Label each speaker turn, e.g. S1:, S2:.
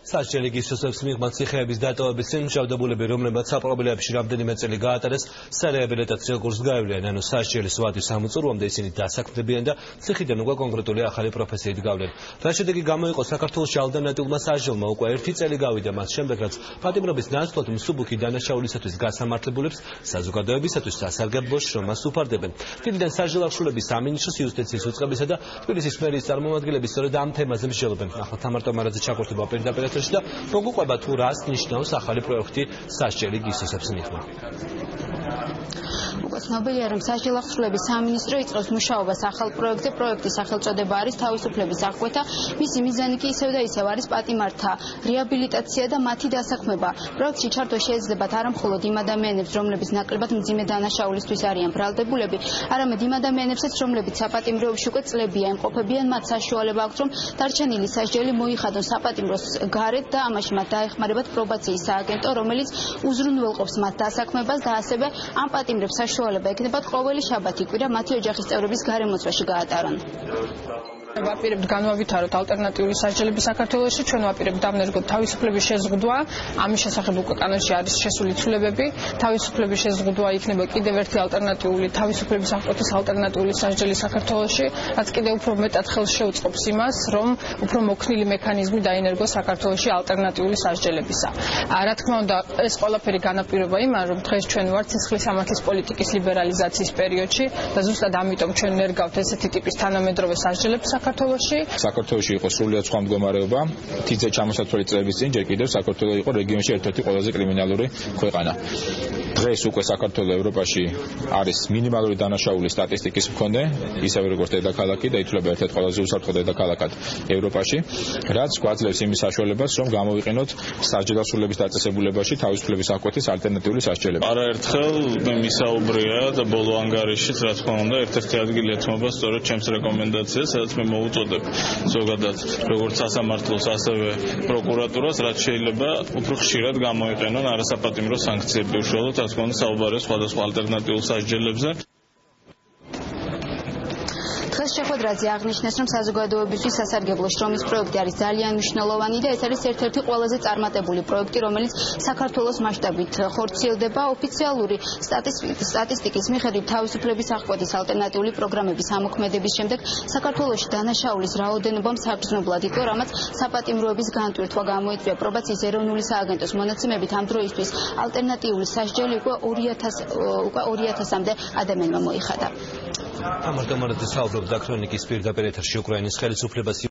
S1: სასჯელი გისოსებს მიღმა ციხეების დატოვების წინ მჟავდებულები, რომლებმაც საპრობილეებში რამდენიმე წელი გაატარეს, სარეაბილიტაციო კურსს გაევლიან, ანუ სასჯელის ვადის ამოწურვამდე ისინი დასაქმდებიან და ციხიდან უკვე კონკრეტული ახალი პროფესიით გავლენ. რა შედეგი გამოიყო საქართველოში ალტერნატიულმა სასჯელმა? უკვე 1 წელი გავიდა მას შემდეგ, რაც პატიმრობის ნაცვლად მსუბუქი დანაშაულისათვის გასამართლებულებს საზოგადოებისათვის სასარგებლო შრომას უფარდებენ. თვითონ სასჯელახშულების სამინისტროს იუსტიციის უწყებისა და თბილისის მერიის წარმომადგენლები სწორედ ამ თემაზე მსჯელობენ. ახლა თამარ ტომარაძე ჩაგვერთვება პირდაპირ ეთერში და მოგუყვება თუ რას ნიშნავს ახალი პროექტი სასჯელი გისოსებს მიღმა.
S2: ცნობილია, რომ სასჯელახშულების სამინისტრო იწყებს მუშაობას ახალ პროექტზე. პროექტის სახელწოდება არის თავისუფლების აღკვეთა. მისი მიზანი კი ისევ და ისევ არის პატიმართა რეაბილიტაცია და მათი დასაქმება. პროექტში ჩართვა შეეძლებათ არა მხოლოდ იმ ადამიანებს, რომლებიც ნაკლებად მძიმე დანაშაულისთვის არიან ბრალდებულები, არამედ იმ ადამიანებსაც, რომლებიც საპატიმროებში უკვე წლებია იმყოფებიან, მათ საშუალება აქვთ, რომ დარჩენილი სასჯელი მოიხადონ საპატიმროს გარეთ და ამაში მათ დაეხმარებათ პრობაციის სააგენტო, რომელიც უზრუნველყოფს მათ დასაქმებას და ასევე ამ პატიმრებს საშუალება ექნებათ ყოველი შაბათი კვირა მათი ოჯახის წევრების გარემოცვაში გაატარონ.
S3: ვაპირებთ განვავითაროთ ალტერნატიული სასჯელები საქართველოში, ჩვენ ვაპირებთ დამნერგოთ თავისუფლების შეზღუდვა, ამის შესახებ უკვე კანონში არის შესული ცვლილებები, თავისუფლების შეზღუდვა იქნება კიდევ ერთი ალტერნატიული თავისუფლების აღკვეთის ალტერნატიული სასჯელი საქართველოში, რაც კიდევ უფრო მეტად ხელს შეუწყობს იმას, რომ უფრო მოქნილი მექანიზმი დაინერგოს საქართველოში ალტერნატიული სასჯელებისა. რა თქმა უნდა, ეს ყველაფერი განაპირობა იმან, რომ დღეს ჩვენ ვართ სისხლის სამართლის პოლიტიკის ლიბერალიზაციის პერიოდში და ზუსტად ამიტომ ჩვენ ნერგავთ ესეთი ტიპის თანამედროვე სასჯელებს
S4: საქართველოში იყო სრულიად სხვა მდგომარეობა. თითზე ჩამოსაცვლელი წლების წინ ჯერ კიდევ საქართველო იყო რეგიონში ერთ-ერთი ყველაზე კრიმინალური ქვეყანა. დღეს უკვე საქართველო ევროპაში არის მინიმალური დანაშაულის სტატისტიკის მქონე, ისევე როგორც დედაქალაქი და ითვლება ერთ-ერთ ყველაზე უსაფრთხო დედაქალაქად ევროპაში, რაც გვაძლევს იმის საშუალებას, რომ გამოვიყენოთ სასჯელახშულების დაწესებულებაში თავისუფლების აღკვეთის ალტერნატიული სასჯელები.
S5: არაერთხელ მე მისაუბრია და ბოლო ანგარიშიც, რა თქმა უნდა, ერთ-ერთი ადგილი ეთმობა სწორედ ჩემს რეკომენდაციას, სადაც მე მოვუწოდებ ზოგადად როგორც სასამართლოს, ასევე პროკურატურას, რაც შეიძლება უფრო ხშირად გამოიყენონ არასაპატიმრო სანქციები, უშუალოდ რა თქმა უნდა საუბარია სხვადასხვა ალტერნატიულ სასჯელებზე.
S2: დღეს შეხვედრაზე აღნიშნეს, რომ საზოგადოებისთვის სასარგებლო შრომის პროექტი არის ძალიან მნიშვნელოვანი და ეს არის ერთ-ერთი ყველაზე წარმატებული პროექტი, რომელიც საქართველოს მასშტაბით ხორციელდება. ოფიციალური სტატისტიკის მიხედვით თავისუფლების აღკვეთის ალტერნატიული პროგრამების ამოქმედების შემდეგ საქართველოში დანაშაულის რაოდენობა საგრძნობლად იყო, რამაც საპატიმროების განტვირთვა გამოიწვია. პრობაციის ეროვნული სააგენტოს მონაცემებით ამ დროისთვის ალტერნატიული სასჯელი უკვე 2000-მდე ადამიანმა მოიხადა.
S1: თამარ ტომარაძე საუბრობდა ქრონიკის პირდაპირ ეთერში უკრაინის ხელისუფლებას